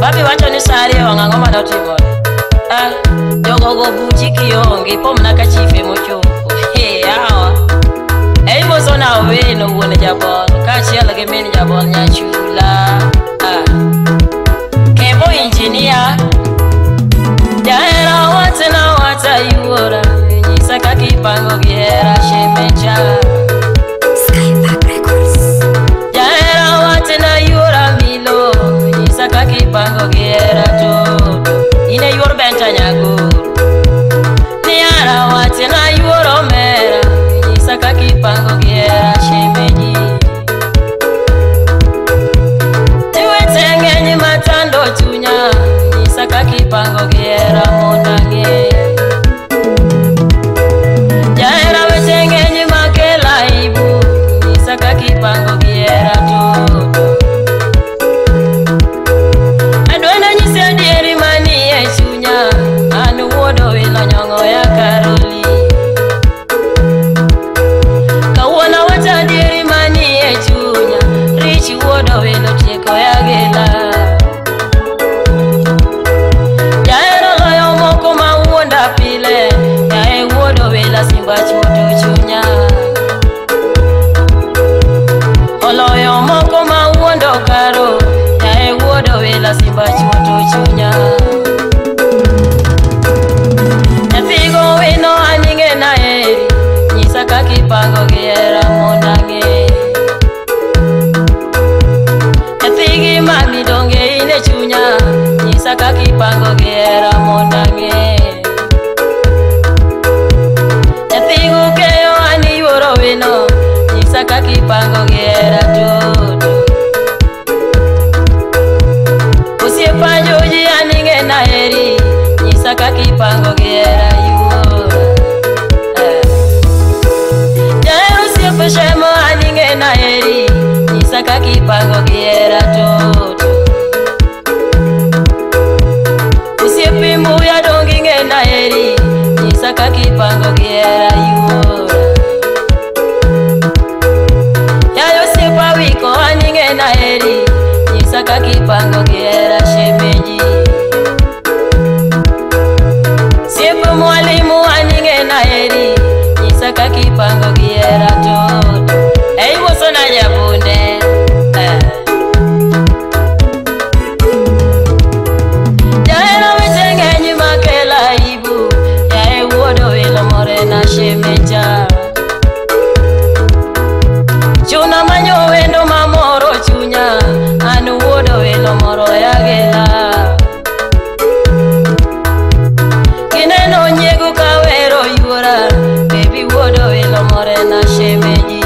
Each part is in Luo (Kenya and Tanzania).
Babi wacho ni sari wang'ang'o mana otimo. Jogo go buchi kionge pom na ka chife mochopo. Yawa. Moso na weno wuone jabol ka chiel gi min jabol nyachula. Kebo engineer Jaera wata yuora nyisa kaka ipango gi hera shemecha. Skyback Records. Jaera wata yuora milo nyisa kaka ipango gi hera todo ine yuor benta nyagoro. Niara wata yuora mera nyisa kaka ipango gi hera shemeji. Iwete ng'eny matando chunya nyisa kaka ipango gi hera mondange. Jaera weche ng'eny makela ibu nyisa kaka ipango gi hera todo. Adwena nyisi adieri manie chunya an wuodo wilo nyong'o ya Karoli. Kawuono wacho adieri manie chunya Rich wuodo wilo tieko ya Gila. Jaero loyo moko ma wuonda pile yae wuodo wila simba chuto chunya. Oloyo moko ma wuondo karo yae wuodo wila simba chuto chunya. Nyathigo wino aning'e na heri nyisa kaka ipango gi hera mondange. Nyathigi mami donge ine chunya nyisa kaka ipango gi hera mondange. Nyathigo keyo ani yuoro wino nyisa kaka ipango gi hera todo. Osiepa joji aning'e na heri nyisa kaka ipango gi hera yuora. Jaero osiepa shemo aning'e na heri nyisa kaka ipango gi hera todo. Osiepe mbuya donge ing'e na heri nyisa kaka ipango gi hera yuora. Yayo osiepa wiko aning'e na heri nyisa kaka ipango gi hera shemeji. Siepe mwalimu aning'e na heri nyisa kaka ipango gi hera todo. Moso na jabunde Jaera weche ng'eny makela ibu yae wuodo wilo more na shemecha. Chuna manyo wendo mamoro chunya an wuodo wilo moro ya Gila. Kineno nyiego kawero yuora baby wuodo wilo more na shemeji.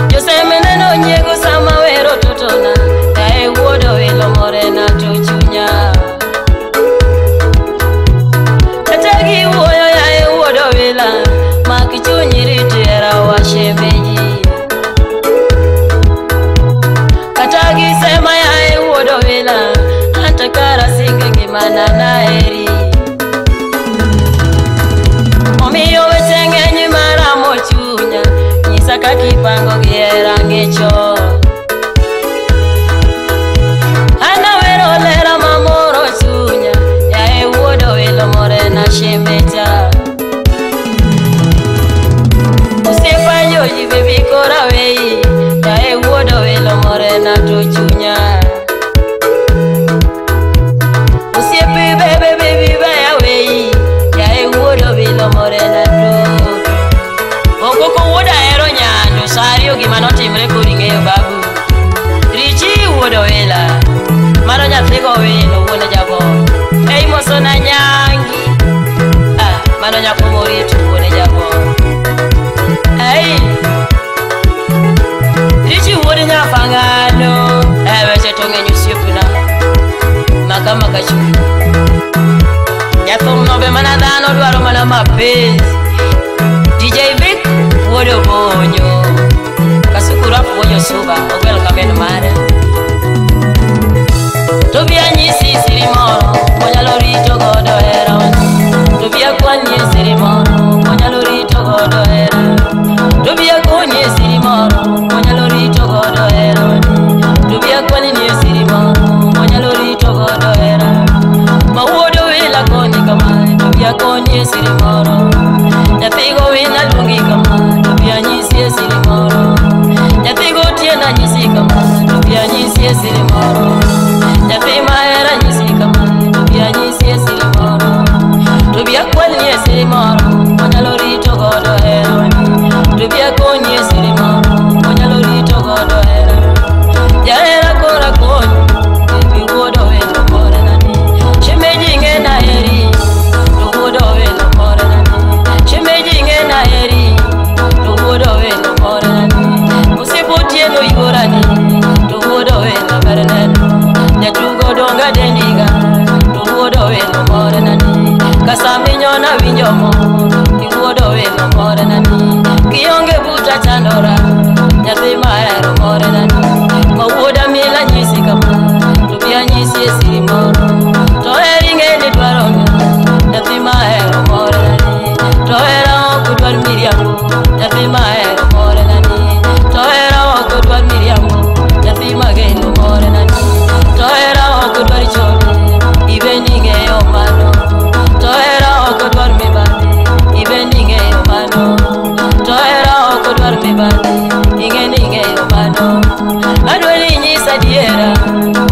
Josemeneno nyiego sama wero totona yae wuodo wilo more na to chunya. Kata gi wuoyo yae wuodo wila mak chunyi rit hera wa shemeji. Kata gi sema yae wuodo wila anta kara singe ngimana na heri. Omiyo weche ng'eny maramo chunya nyisa kaka ipango gi hera ng'echo. Anawero lera mamoro chunya yae wuodo wilo more na shemecha. Osiepa joji bebi kora wei yae wuodo wilo more na to chunya. Osiepe bebe bebi baya wei yae wuodo wilo more na to. Okoko wuoda hero nyando sario gima notimre kodi ng'eyo babu. Richi wuodo wila mano nyathigo wino wuone jabol. Moso na nyangi mano nyako morito wuone jabol. Richi wuode nyafang'ano weche to ng'eny osiepna maka chuni. Nyathum nobe mana dhano dwaro mana mapenzi. DJ Vic wuode obonyo kasukuru apuonyo suba ogwel kamen mare. To bia nyisi siri moro onyalo rito godo hera. To bia kwanye siri moro onyalo rito godo hera. To bia kwanye siri moro onyalo rito godo hera. To bia kwanye siri Tubia konye sirimoro Nyathigo wina lungi kama Tubia nyisi sirimoro Nyathigo tiena nyisi kama Tubia nyisi sirimoro Nyathi maera nyisi kama Tubia nyisi sirimoro Tubia kwenye sirimoro Wanyalo rito godo hero Tubia konye sirimoro Wanyalo rito godo hero Jaera kora konye Baby wodo welo more nani Shemeji ngena heri Tuwodo welo more nani Shemeji ngena heri Tuwodo welo more nani Usiputie no iborani Tuwodo welo mere nani Nyatugo donga dendiga Tuwodo welo more nani Kasami nyona winjomo Tuwodo welo more nani Kionge buta chandora Nyathi maero more nani Mawuoda mila nyisi kama Tubia nyisi sirimoro Toheri ngeni dwaronga Nyathi maero more nani Tohera oko dwar miriambo Nyathi maero more nani Tohera oko dwar miriambo Nyathi mageno more nani Tohera oko dwar chode Ibe ningeyo mano Tohera oko dwar mibade Ibe ningeyo mano Tohera oko dwar mibade Inge ningeyo mano Adwani nyisa diera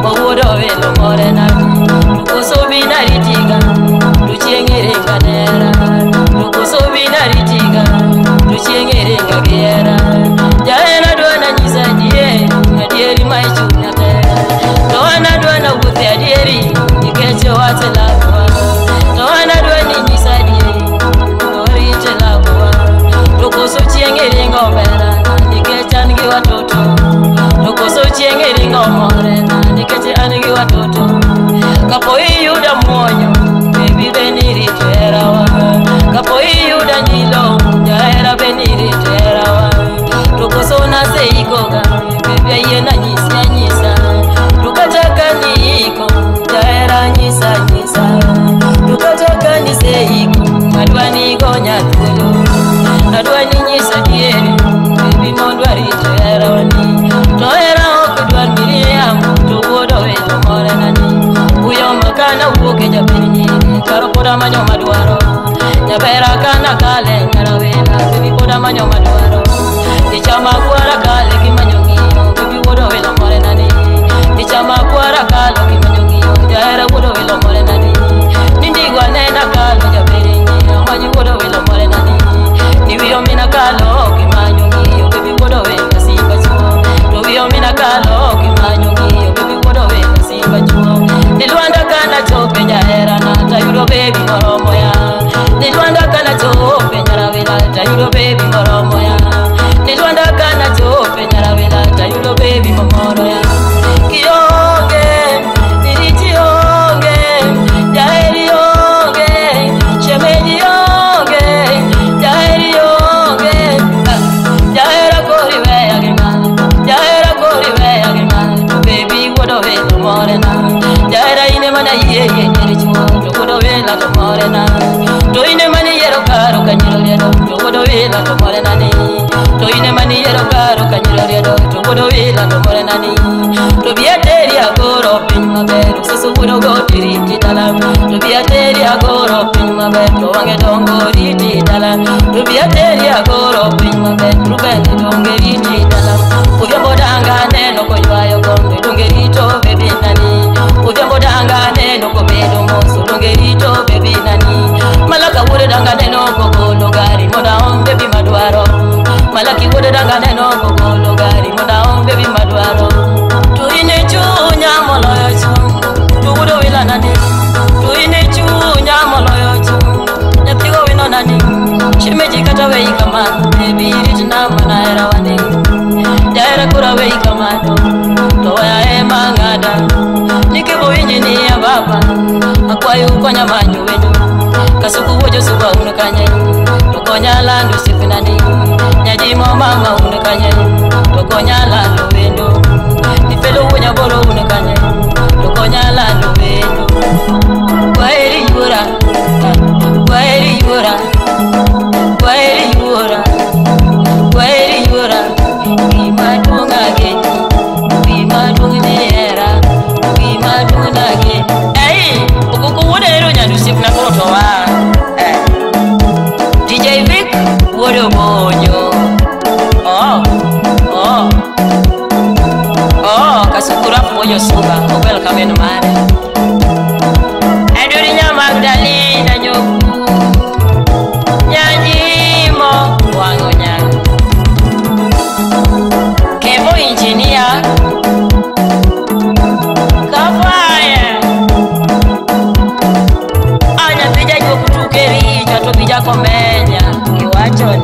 Mawuodo welo more nani Tukusobi naritiga Tuchiengere nganera Tukusobi naritiga Tuchiengere ngagera Jaena dwana nyisa diera Adieri maichuna tera Toana dwana wuthi adieri Nikeche wate lakwa Toana dwani nyisa dieri Norite lakwa Tukuso chiengere ngobera Nikeche angi watoto Tukuso chiengere ngomore Nikeche angi watoto Kapo iyuda mwonyo Baby beniri twerawa Kapo iyuda nilo Jaera beniri twerawa Tukuso nase ikoga Baby ayena nyisa nyisa Tukataka nyiko Jaera nyisa nyisa Tukataka nise iko Adwani gonya tulo Adwani nyisa dieri Baby mondwari twerawa ni Toera oko dwar miriam Tuwodo welo more nani Uyo makana uoke jabiri nyiri Karo poda manyo maduaro Nyabera kana kale nyarawela Baby poda manyo maduaro Ichama kuara kale kimanyo ngiyo Baby wodo welo more nani Ichama kuara kale kimanyo ngiyo Jaera wodo welo more nani Nindigwa nena kalo jabiri nyiri Amanyi wodo welo more nani Niwiyo mina kalo kimanyo ngiyo Baby wodo welo simba chuo Tuwiyo mina kalo kimanyo ngiyo Baby wodo welo simba chuo Nilwanda kana chope nyaera na Tayudo baby moromo ya Nilwanda kana chope nyarawela Tayudo baby moromo ya Nilwanda kana chope nyarawela Tayudo baby momoro ya Kionge, niriti onge Jaeri onge, shemeji onge Jaeri onge Jaera kori weya gima Jaera kori weya gima Baby wodo welo more na Jaera ine mana yeye nyeri chuo Wodo wela to more na To ine mani yero karo kanyiro riedo Wodo wela to more na ni To ine mani yero karo kanyiro riedo Wodo wela to more na ni To biateri agoro pin maberu Sesu wodo gotiri titala To biateri agoro pin maberu To wange dongo riti tala To biateri agoro pin maberu Rubende donge riti tala Ujambo danga neno koywayo gombe Donge rito baby nani Ujambo danga neno kobedo moso Donge rito baby nani Malaka wure danga neno kogolo gari Moda on baby maduaro Malaki wure danga neno kogolo gari Moda on baby maduaro Tuine chunya moloyo chu Tugudo wila nani Tuine chunya moloyo chu Nyathigo wino nani Shemeji kata wei kamano Baby ritina mana era wani Jaera kura wei kamano Toya ema ngada Nikibo injini ya baba Akwayu konya manyu wenyu Kasuku wojo suba unekanye Tokonya landu sifinani Nyajimo mama unekanye Tokonya landu wendo Nifelo wonya bolo unekanye Tokonya landu wendo Kwaheri yura Kwaheri yura Kwaheri yura Kwaheri yura Kima tunga genyi Kima tunga niera Kima tunga genyi Hey, ukuku wode hero nyandu sifna koto wa nyako menya kiwachoni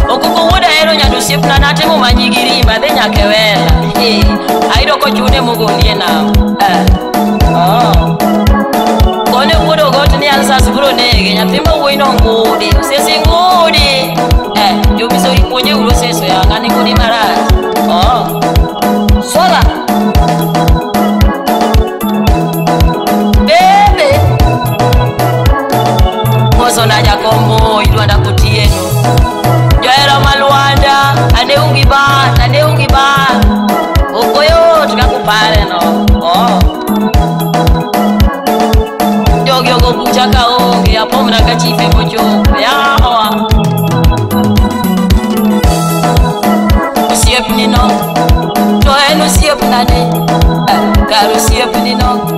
okuko wuoda hero nyando siepna natemo manyigirima dhe nyake wela ayudo kochune mogolie nam kone wuodo got ni ansas bro nege nyathimo wuoino ngudi sesi ngudi jobiso ipuonje ulo seso ya ngani ngudi marach sola bebe koso na jakombo idwanda kutieno joero malwanda ane ungi ba okoyo tukakupare no jogo bucha kaonge apomra kachife mochopo yawa siep ni no to eno siep nane karo siep ni no